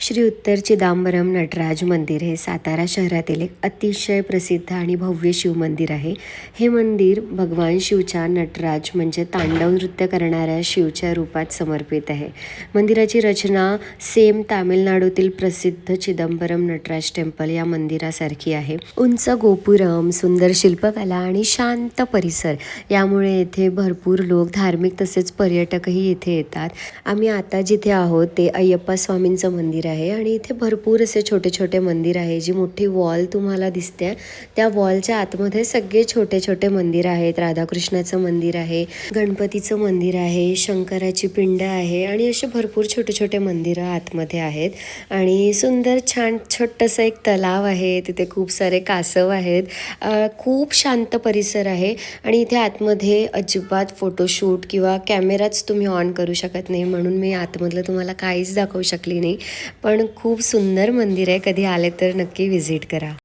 श्री उत्तर चिदांबरम नटराज मंदिर हे सातारा शहरातील एक अतिशय प्रसिद्ध आणि भव्य शिवमंदिर आहे. हे मंदिर भगवान शिवच्या नटराज म्हणजे तांडव नृत्य करणाऱ्या शिवच्या रूपात समर्पित आहे. मंदिराची रचना सेम तामिळनाडूतील प्रसिद्ध चिदंबरम नटराज टेम्पल या मंदिरासारखी आहे. उंच गोपुरम, सुंदर शिल्पकला आणि शांत परिसर यामुळे येथे भरपूर लोक, धार्मिक तसेच पर्यटकही येथे येतात. आम्ही आता जिथे आहोत ते अय्यप्पा स्वामींचं मंदिर आहे आणि इथे भरपूर असे छोटे छोटे मंदिर आहे. जी मोठी वॉल तुम्हाला दिसते त्या वॉलच्या आतमध्ये सगळे छोटे छोटे मंदिर आहेत. राधाकृष्णाचं मंदिर आहे, गणपतीचं मंदिर आहे, शंकराची पिंड आहे आणि असे भरपूर छोटे छोटे मंदिरं आतमध्ये आहेत. आणि सुंदर छान छोटंसं एक तलाव आहे, तिथे खूप सारे कासव आहेत. खूप शांत परिसर आहे आणि इथे आतमध्ये अजिबात फोटोशूट किंवा कॅमेराच तुम्ही ऑन करू शकत नाही, म्हणून मी आतमधलं तुम्हाला काहीच दाखवू शकली नाही. पण खूप सुंदर मंदिर आहे. कधी आले तर नक्की व्हिजिट करा.